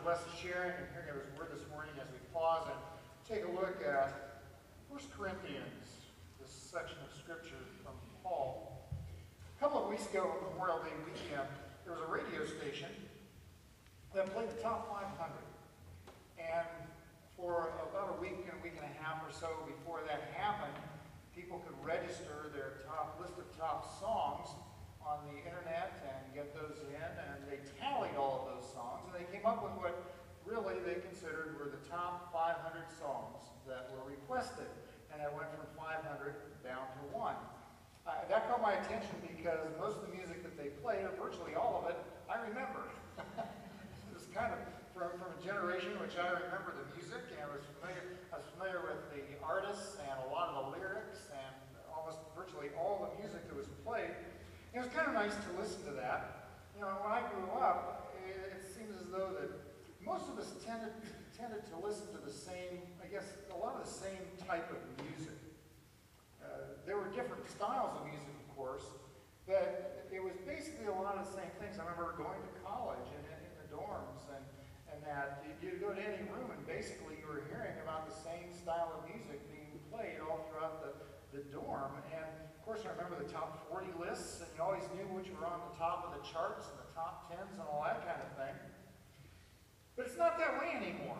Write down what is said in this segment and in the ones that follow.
blessed sharing and hearing of His Word this morning as we pause and take a look at 1 Corinthians, this section of Scripture from Paul. A couple of weeks ago, Memorial Day weekend, there was a radio station that played the top 500. And for about a week and a half or so before that happened, people could register their list of top songs on the internet and get those in, and they tallied all of those songs, and they came up with what really they considered were the top 500 songs that were requested. And I went from 500 down to 1. That caught my attention because most of the music that they played, or virtually all of it, I remember. It was kind of from a generation in which I remember the music, and I was familiar with the artists and a lot of the lyrics and almost virtually all the music that was played. It was kind of nice to listen to that. You know, when I grew up, it seems as though that most of us tended to listen to the same, I guess, a lot of the same type of music. There were different styles of music, of course, but it was basically a lot of the same things. I remember going to college and in the dorms, and that you'd go to any room, and basically you were hearing about the same style of music being played all throughout the dorm. And of course, I remember the top 40 lists, and you always knew which were on the top of the charts and the top 10s and all that kind of thing. But it's not that way anymore.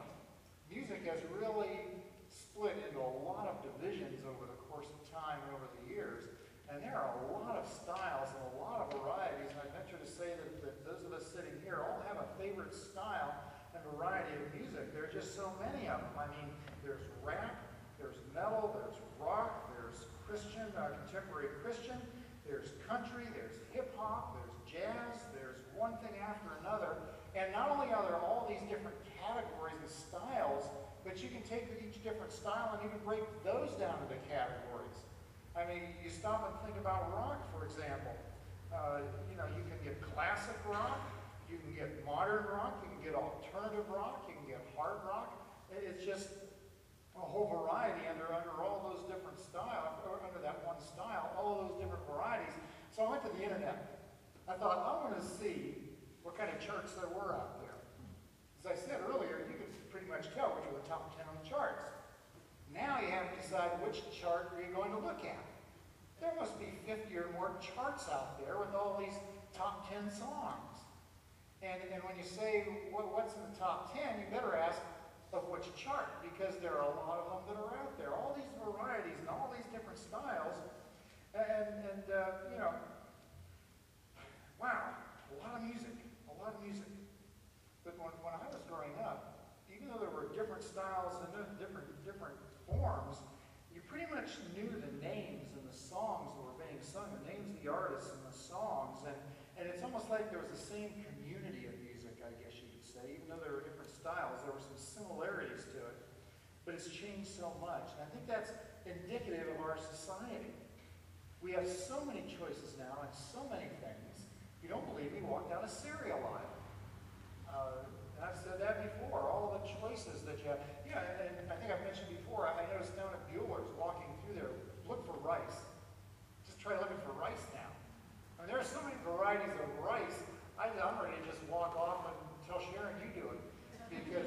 Music has really split into a lot of divisions over the course of time and over the years. And there are a lot of styles and a lot of varieties. And I venture to say that those of us sitting here all have a favorite style and variety of music. There are just so many of them. I mean, there's rap, there's metal, there's rock, there's Christian, contemporary Christian, there's country, there's hip-hop, there's jazz, there's one thing after another. And not only are there all these different categories and styles, but you can take each different style and even break those down into categories. I mean, you stop and think about rock, for example. You can get classic rock, you can get modern rock, you can get alternative rock, you can get hard rock. It's just a whole variety under all those different styles, or under that one style, all those different varieties. So I went to the internet. I thought, I want to see what kind of charts there were out there. As I said earlier, you could pretty much tell which were the top 10 on the charts. Now you have to decide which chart are you going to look at. There must be 50 or more charts out there with all these top 10 songs. And when you say, what's in the top 10, you better ask of which chart, because there are a lot of them that are out there. All these varieties and all these different styles. Wow, a lot of music, a lot of music. But when I was growing up, even though there were different styles and different forms, you pretty much knew the names and the songs that were being sung, the names of the artists and the songs, and it's almost like there was the same community of music, I guess you could say. Even though there were different styles, there were some similarities to it, but it's changed so much. And I think that's indicative of our society. We have so many choices now and so many things. If you don't believe me, walk down a cereal aisle. And I've said that before, all the choices that you have. Yeah, and I think I've mentioned before, I noticed down at Bueller's walking through there, look for rice. Just try looking for rice now. I mean, there are so many varieties of rice, I'm ready to just walk off and tell Sharon, you do it. Because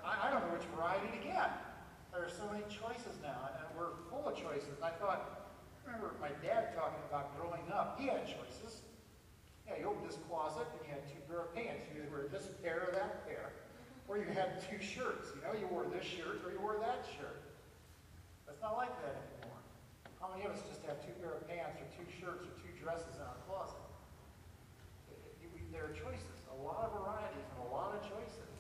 I don't know which variety to get. There are so many choices now, and we're full of choices. And I remember my dad talking about growing up, he had choices. Yeah, you opened this closet and you had 2 pair of pants. You either wear this pair or that pair. Or you had 2 shirts. You know, you wore this shirt or you wore that shirt. That's not like that anymore. How many of us just have 2 pair of pants or 2 shirts or 2 dresses in our closet? There are choices, a lot of varieties and a lot of choices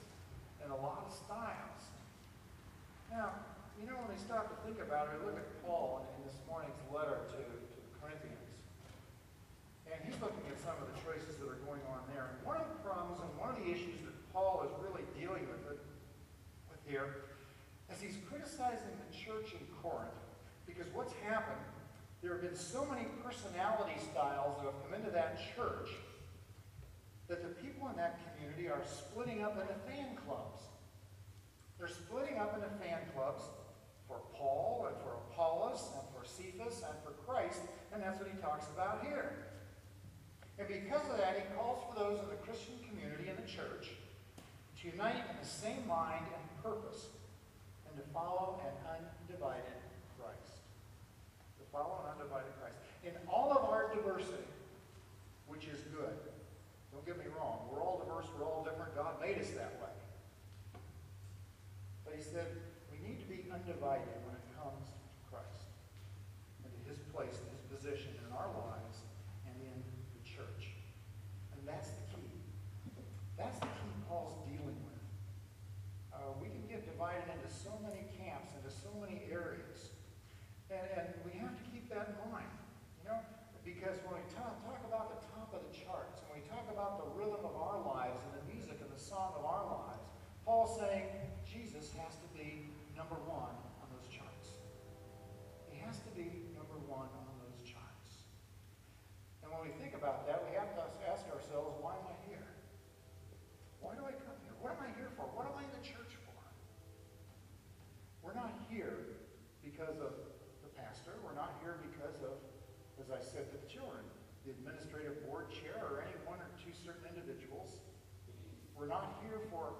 and a lot of styles. Now, you know, when we stop to think about it, we look at Paul in this morning's letter to the Corinthians. And he's looking at some of the choices that are going on there. And one of the problems and one of the issues that Paul is really dealing with here is he's criticizing the church in Corinth, because what's happened, there have been so many personality styles that have come into that church that the people in that community are splitting up into fan clubs. They're splitting up into fan clubs for Paul and for Apollos and for Cephas and for Christ, and that's what he talks about here. And because of that, he calls for those in the Christian community in the church to unite in the same mind and purpose, and to follow an undivided Christ. To follow an undivided Christ. In all of our diversity, which is good. Don't get me wrong. We're all diverse. We're all different. God made us that way. But he said we need to be undivided when it comes to Christ and to his place, and his position in our lives and in the church. And that's the key. That's the key Paul's dealing with. We can get divided into so many camps, into so many areas. And we have to keep that in mind. You know, because when we talk about the top of the charts, and we talk about the rhythm of our lives and the music and the song of our lives, Paul's saying Jesus has to be number one on those charts. He has to be number one on those charts. And when we think about that, we have to ask ourselves, why am I here? Why do I come here? What am I here for? What am I in the church for? We're not here because of the pastor. We're not here because of, as I said to the children, the administrative board chair or any one or two certain individuals. We're not here for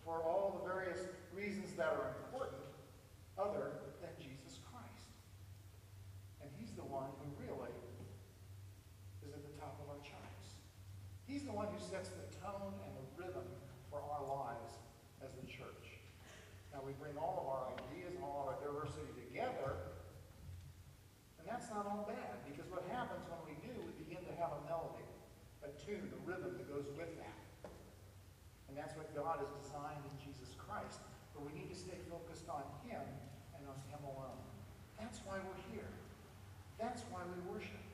all the various reasons that are important other than Jesus Christ. And he's the one who really is at the top of our charts. He's the one who sets the tone and the rhythm for our lives as the church. Now we bring all of our ideas and all of our diversity together, and that's not all bad, because what happens when we do, we begin to have a melody, a tune, a rhythm that goes with that. And that's what God has designed in Jesus Christ. But we need to stay focused on him and on him alone. That's why we're here. That's why we worship.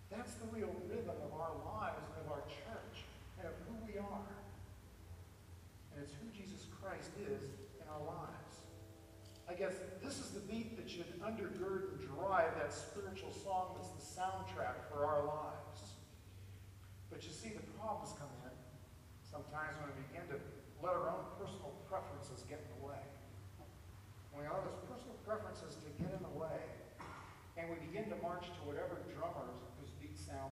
That's the real rhythm of our lives and of our church and of who we are. And it's who Jesus Christ is in our lives. I guess this is the beat that should undergird and drive that spiritual song that's the soundtrack for our lives. But you see, the problems come in sometimes when we begin to let our own personal preferences get in the way. When we allow those personal preferences to get in the way, and we begin to march to whatever drummers